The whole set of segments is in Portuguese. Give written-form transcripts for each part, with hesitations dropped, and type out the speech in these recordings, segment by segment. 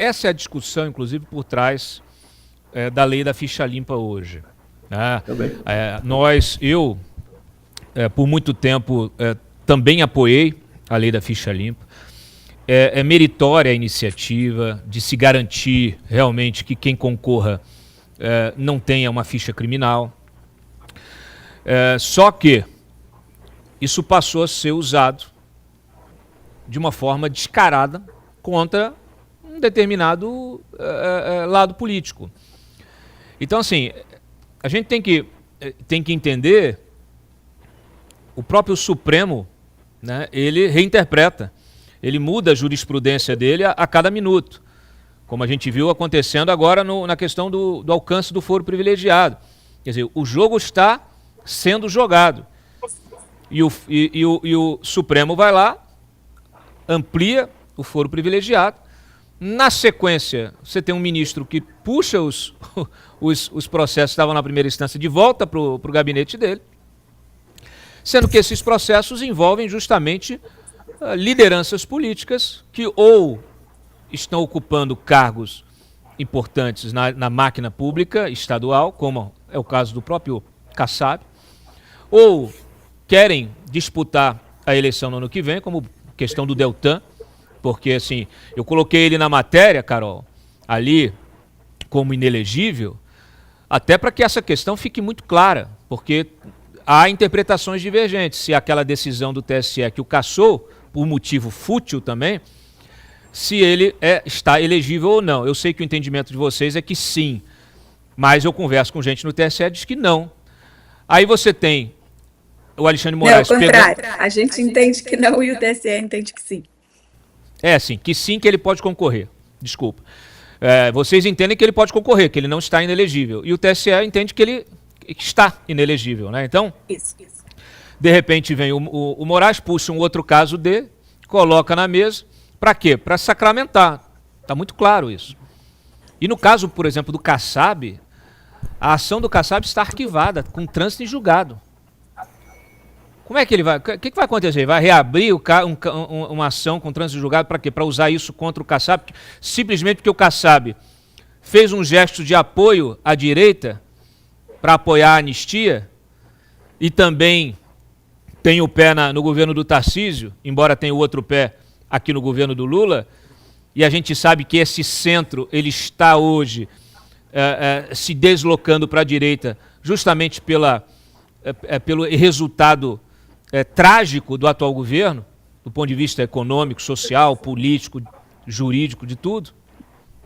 essa é a discussão, inclusive, por trás da lei da ficha limpa hoje. Né? Eu, por muito tempo, também apoiei a lei da ficha limpa. É meritória a iniciativa de se garantir realmente que quem concorra não tenha uma ficha criminal. Só que isso passou a ser usado de uma forma descarada contra um determinado lado político. Então, assim, a gente tem que entender, o próprio Supremo, né, ele reinterpreta, ele muda a jurisprudência dele a cada minuto, como a gente viu acontecendo agora na questão do alcance do foro privilegiado. Quer dizer, o jogo está sendo jogado. E o Supremo vai lá, amplia o foro privilegiado. Na sequência, você tem um ministro que puxa os processos que estavam na primeira instância de volta para o gabinete dele, sendo que esses processos envolvem justamente lideranças políticas que ou estão ocupando cargos importantes na máquina pública estadual, como é o caso do próprio Kassab, ou querem disputar a eleição no ano que vem, como questão do Deltan, porque assim, eu coloquei ele na matéria, Carol, ali como inelegível, até para que essa questão fique muito clara, porque há interpretações divergentes. Se aquela decisão do TSE que o cassou, por motivo fútil também, se ele está elegível ou não. Eu sei que o entendimento de vocês é que sim, mas eu converso com gente no TSE e diz que não. Aí você tem o Alexandre Moraes... Não, ao contrário. A gente entende que não e o TSE entende que sim. Sim, que ele pode concorrer. Desculpa. Vocês entendem que ele pode concorrer, que ele não está inelegível. E o TSE entende que ele está inelegível, né? Então, isso. De repente vem o Moraes, puxa um outro caso coloca na mesa. Para quê? Para sacramentar. Está muito claro isso. E no caso, por exemplo, do Kassab, a ação do Kassab está arquivada, com trânsito em julgado. Como é que ele vai... O que vai acontecer? Vai reabrir uma ação com trânsito em julgado para quê? Para usar isso contra o Kassab? Simplesmente porque o Kassab fez um gesto de apoio à direita para apoiar a anistia e também tem o pé no governo do Tarcísio, embora tenha o outro pé aqui no governo do Lula, e a gente sabe que esse centro ele está hoje se deslocando para a direita justamente pelo resultado trágico do atual governo, do ponto de vista econômico, social, político, jurídico, de tudo.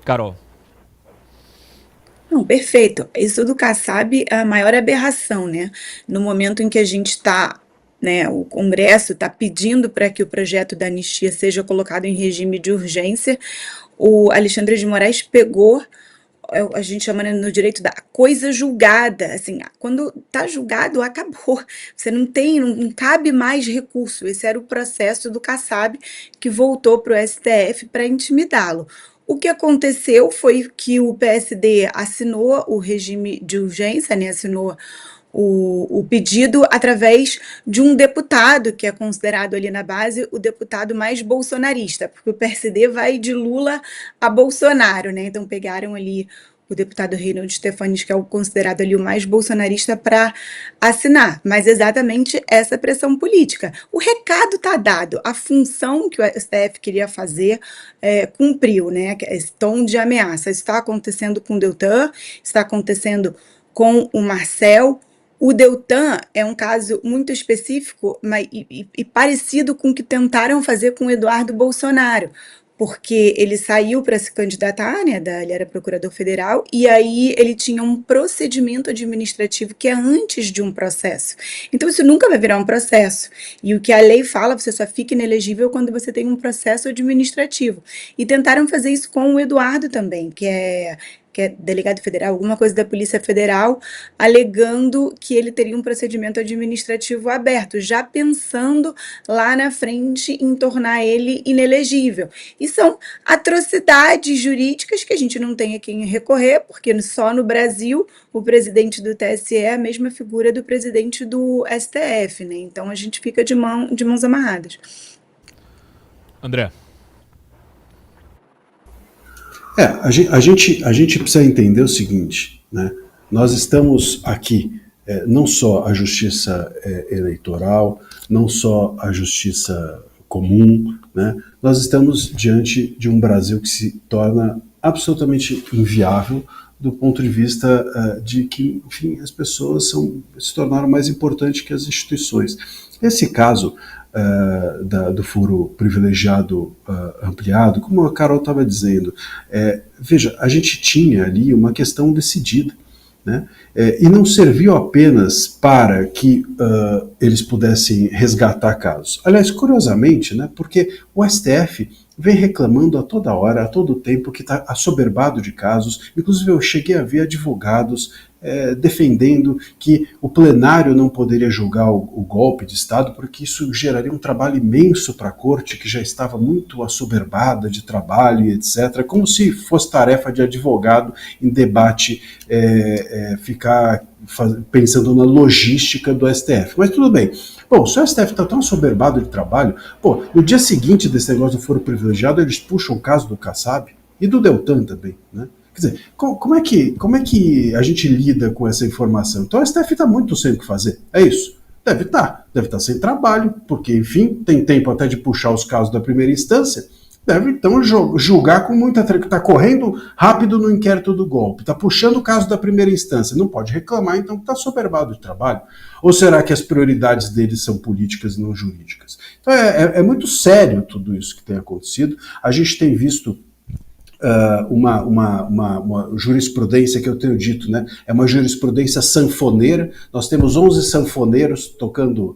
Carol. Não, perfeito. Isso do Kassab é a maior aberração, né? No momento em que a gente está, né, o Congresso está pedindo para que o projeto da anistia seja colocado em regime de urgência, o Alexandre de Moraes pegou, a gente chama no direito da coisa julgada, assim, quando está julgado, acabou, você não cabe mais recurso. Esse era o processo do Kassab, que voltou para o STF para intimidá-lo. O que aconteceu foi que o PSD assinou o regime de urgência, né, assinou o pedido através de um deputado, que é considerado ali na base o deputado mais bolsonarista, porque o PSD vai de Lula a Bolsonaro, né? Então pegaram ali o deputado Reinaldo Stefanes, que é o considerado ali o mais bolsonarista, para assinar, mas exatamente essa pressão política. O recado está dado, a função que o STF queria fazer cumpriu, né? Esse tom de ameaça. Isso está acontecendo com o Deltan, está acontecendo com o Marcel. O Deltan é um caso muito específico e parecido com o que tentaram fazer com o Eduardo Bolsonaro, porque ele saiu para se candidatar, né, ele era procurador federal, e aí ele tinha um procedimento administrativo que é antes de um processo. Então isso nunca vai virar um processo. E o que a lei fala, você só fica inelegível quando você tem um processo administrativo. E tentaram fazer isso com o Eduardo também, que é delegado federal, alguma coisa da Polícia Federal, alegando que ele teria um procedimento administrativo aberto, já pensando lá na frente em tornar ele inelegível. E são atrocidades jurídicas que a gente não tem a quem recorrer, porque só no Brasil o presidente do TSE é a mesma figura do presidente do STF, né? Então a gente fica de mãos amarradas. André. A gente precisa entender o seguinte, né? Nós estamos aqui, não só a justiça eleitoral, não só a justiça comum, né? Nós estamos diante de um Brasil que se torna absolutamente inviável do ponto de vista de que, enfim, as pessoas se tornaram mais importantes que as instituições. Esse caso do foro privilegiado ampliado, como a Carol estava dizendo, veja, a gente tinha ali uma questão decidida, né? E não serviu apenas para que eles pudessem resgatar casos. Aliás, curiosamente, né, porque o STF vem reclamando a toda hora, a todo tempo, que está assoberbado de casos. Inclusive, eu cheguei a ver advogados defendendo que o plenário não poderia julgar o golpe de Estado, porque isso geraria um trabalho imenso para a corte, que já estava muito assoberbada de trabalho e etc., como se fosse tarefa de advogado em debate ficar pensando na logística do STF. Mas tudo bem. Bom, se o STF está tão assoberbado de trabalho, no dia seguinte desse negócio do foro privilegiado, eles puxam o caso do Kassab e do Deltan também, né? Quer dizer, como é que a gente lida com essa informação? Então o STF está muito sem o que fazer, é isso? Deve estar sem trabalho, porque, enfim, tem tempo até de puxar os casos da primeira instância, deve então julgar com muita treta, está correndo rápido no inquérito do golpe, está puxando o caso da primeira instância, não pode reclamar então que está soberbado de trabalho. Ou será que as prioridades deles são políticas e não jurídicas? Então é muito sério tudo isso que tem acontecido. A gente tem visto uma jurisprudência que eu tenho dito, né? É uma jurisprudência sanfoneira. Nós temos 11 sanfoneiros tocando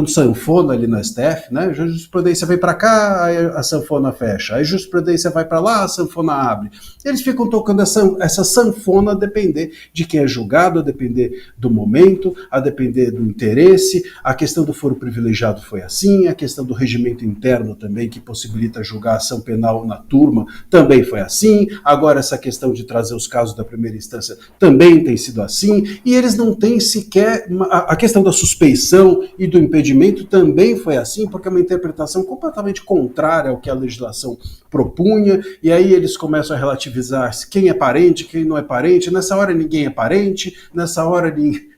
sanfona ali no STF, né? A jurisprudência vem para cá, aí a sanfona fecha. Aí a jurisprudência vai para lá, a sanfona abre. Eles ficam tocando essa sanfona a depender de quem é julgado, a depender do momento, a depender do interesse. A questão do foro privilegiado foi assim, a questão do regimento interno também, que possibilita julgar a ação penal na turma, também foi assim. Agora essa questão de trazer os casos da primeira instância também tem sido assim. E eles não têm sequer a questão da suspeição e do impedimento também foi assim, porque é uma interpretação completamente contrária ao que a legislação propunha, e aí eles começam a relativizar quem é parente, quem não é parente. Nessa hora ninguém é parente, nessa hora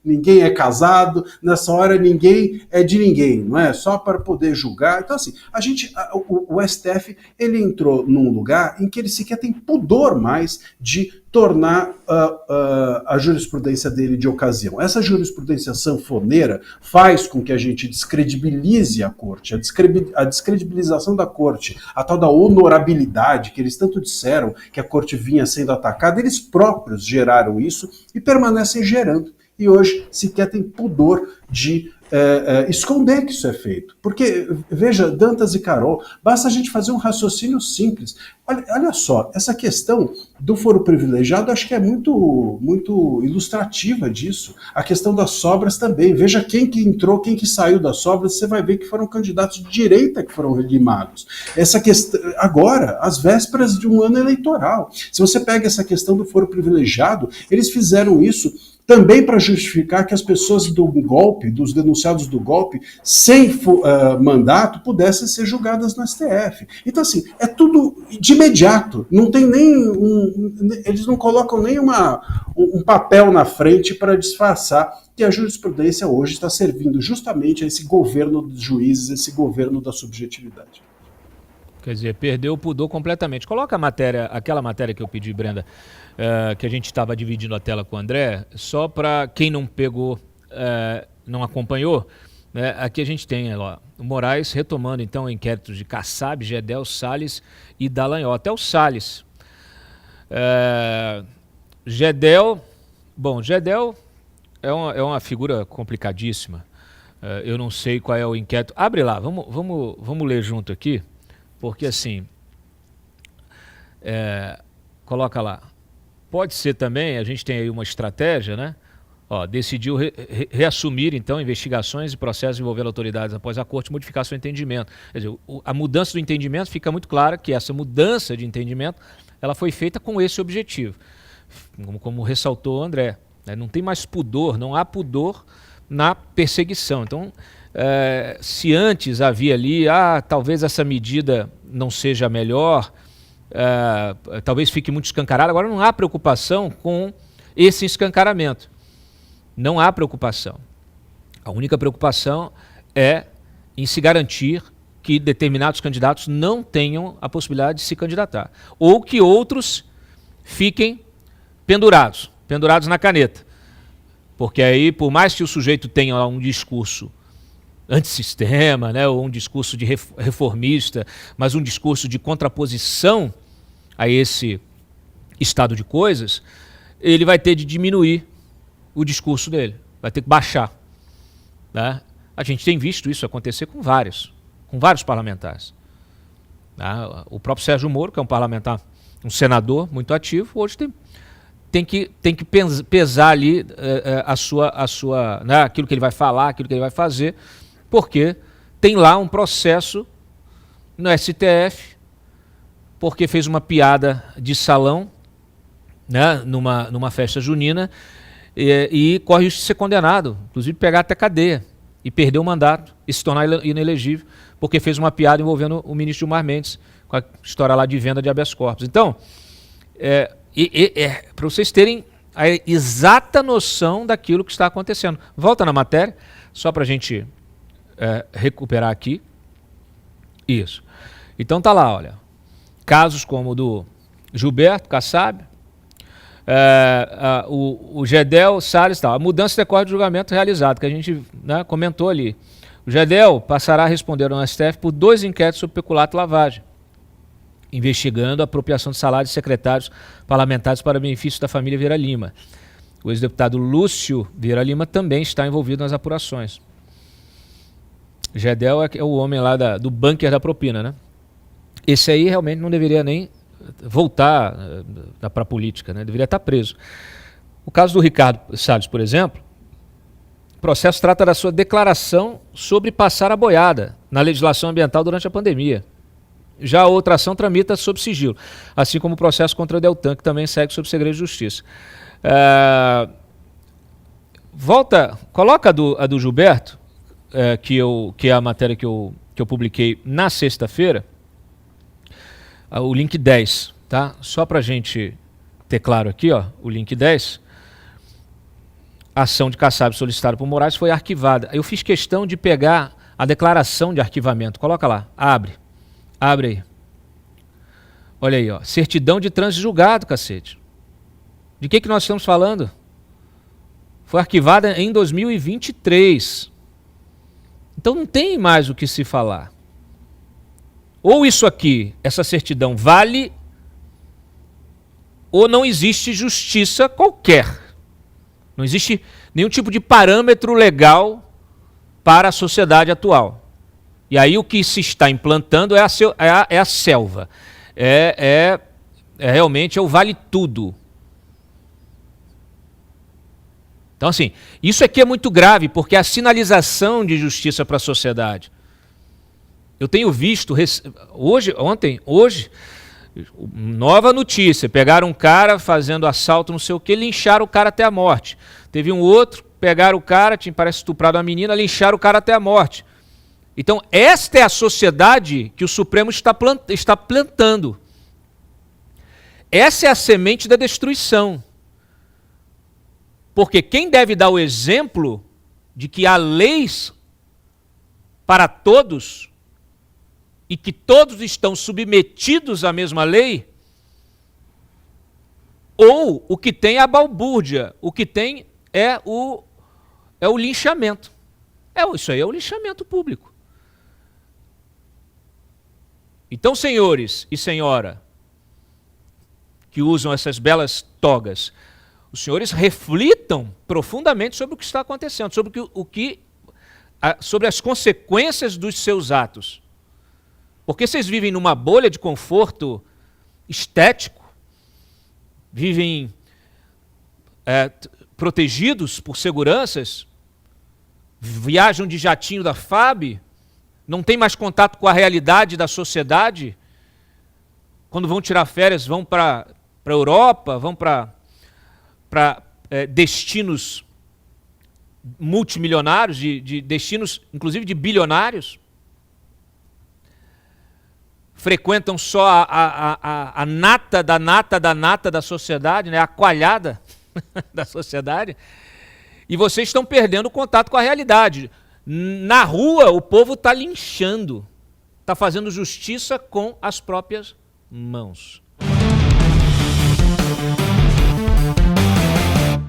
ninguém é casado, nessa hora ninguém é de ninguém, não é? Só para poder julgar. Então, assim, o STF, ele entrou num lugar em que ele sequer tem pudor mais de tornar a jurisprudência dele de ocasião. Essa jurisprudência sanfoneira faz com que a gente descredibilize a corte, a descredibilização da corte, a tal da honorabilidade que eles tanto disseram que a corte vinha sendo atacada, eles próprios geraram isso e permanecem gerando. E hoje sequer tem pudor de esconder que isso é feito. Porque, veja, Dantas e Carol, basta a gente fazer um raciocínio simples. Olha só, essa questão do foro privilegiado acho que é muito, muito ilustrativa disso. A questão das sobras também. Veja quem que entrou, quem que saiu das sobras, você vai ver que foram candidatos de direita que foram limados. Essa questão, agora, às vésperas de um ano eleitoral. Se você pega essa questão do foro privilegiado, eles fizeram isso também para justificar que as pessoas do golpe, dos denunciados do golpe, sem mandato, pudessem ser julgadas no STF. Então, assim, é tudo de imediato. Não tem eles não colocam nem um papel na frente para disfarçar que a jurisprudência hoje está servindo justamente a esse governo dos juízes, esse governo da subjetividade. Quer dizer, perdeu o pudor completamente. Coloca aquela matéria que eu pedi, Brenda, que a gente estava dividindo a tela com o André, só para quem não pegou, não acompanhou, aqui a gente tem o Moraes retomando então inquéritos de Kassab, Gedel, Salles e Dallagnol. Até o Salles. Gedel é uma figura complicadíssima. Eu não sei qual é o inquérito. Abre lá, vamos ler junto aqui. Porque assim, coloca lá, pode ser também, a gente tem aí uma estratégia, né? Decidiu reassumir então investigações e processos envolvendo autoridades após a corte modificar seu entendimento. Quer dizer, a mudança do entendimento fica muito clara que essa mudança de entendimento ela foi feita com esse objetivo, como ressaltou o André, né? Não tem mais pudor, não há pudor na perseguição. Então, se antes havia ali, talvez essa medida não seja a melhor, talvez fique muito escancarado. Agora não há preocupação com esse escancaramento. Não há preocupação. A única preocupação é em se garantir que determinados candidatos não tenham a possibilidade de se candidatar. Ou que outros fiquem pendurados na caneta. Porque aí, por mais que o sujeito tenha um discurso antissistema, né, ou um discurso de reformista, mas um discurso de contraposição a esse estado de coisas, ele vai ter de diminuir o discurso dele, vai ter que baixar. Né? A gente tem visto isso acontecer com vários parlamentares. Né? O próprio Sérgio Moro, que é um parlamentar, um senador muito ativo, hoje tem que pesar ali né, aquilo que ele vai falar, aquilo que ele vai fazer, porque tem lá um processo no STF, porque fez uma piada de salão, né, numa festa junina, e corre risco de ser condenado, inclusive pegar até cadeia, e perder o mandato, e se tornar inelegível, porque fez uma piada envolvendo o ministro Gilmar Mendes, com a história lá de venda de habeas corpus. Então, para vocês terem a exata noção daquilo que está acontecendo. Volta na matéria, só para a gente recuperar aqui. Isso. Então tá lá, olha. Casos como o do Gilberto Kassab, o Gedel Salles, tal. A mudança decorre do julgamento realizado, que a gente, né, comentou ali. O Gedel passará a responder ao STF por 2 inquéritos sobre peculato e lavagem, investigando a apropriação de salários de secretários parlamentares para benefício da família Vieira Lima. O ex-deputado Lúcio Vieira Lima também está envolvido nas apurações. Gedel é o homem lá do bunker da propina, né? Esse aí realmente não deveria nem voltar para a política, né? Deveria estar preso. O caso do Ricardo Salles, por exemplo, o processo trata da sua declaração sobre passar a boiada na legislação ambiental durante a pandemia. Já a outra ação tramita sob sigilo, assim como o processo contra o Deltan, que também segue sob segredo de justiça. Coloca a do Gilberto, que é a matéria que eu publiquei na sexta-feira, o link 10, tá? Só para a gente ter claro aqui, ó, o link 10, a ação de Kassab solicitada por Moraes foi arquivada. Eu fiz questão de pegar a declaração de arquivamento. Coloca lá, abre aí. Olha aí, ó, certidão de trânsito julgado, cacete. De que nós estamos falando? Foi arquivada em 2023. Então não tem mais o que se falar. Ou isso aqui, essa certidão vale, ou não existe justiça qualquer. Não existe nenhum tipo de parâmetro legal para a sociedade atual. E aí o que se está implantando é a selva. Realmente é o vale tudo. Então, assim, isso aqui é muito grave, porque é a sinalização de justiça para a sociedade. Eu tenho visto, hoje, nova notícia, pegaram um cara fazendo assalto, não sei o que, lincharam o cara até a morte. Teve um outro, pegaram o cara, parece estuprado uma menina, lincharam o cara até a morte. Então, esta é a sociedade que o Supremo está plantando. Essa é a semente da destruição. Porque quem deve dar o exemplo de que há leis para todos e que todos estão submetidos à mesma lei, ou o que tem é a balbúrdia, o que tem é o linchamento. Isso aí é o linchamento público. Então, senhores e senhora que usam essas belas togas, os senhores reflitam profundamente sobre o que está acontecendo, sobre as consequências dos seus atos. Porque vocês vivem numa bolha de conforto estético, vivem protegidos por seguranças, viajam de jatinho da FAB, não tem mais contato com a realidade da sociedade. Quando vão tirar férias, vão para a Europa, vão para destinos multimilionários, de destinos, inclusive, de bilionários. frequentam só a nata da nata da nata da sociedade, né? A coalhada da sociedade, e vocês estão perdendo o contato com a realidade. Na rua, o povo está linchando, está fazendo justiça com as próprias mãos.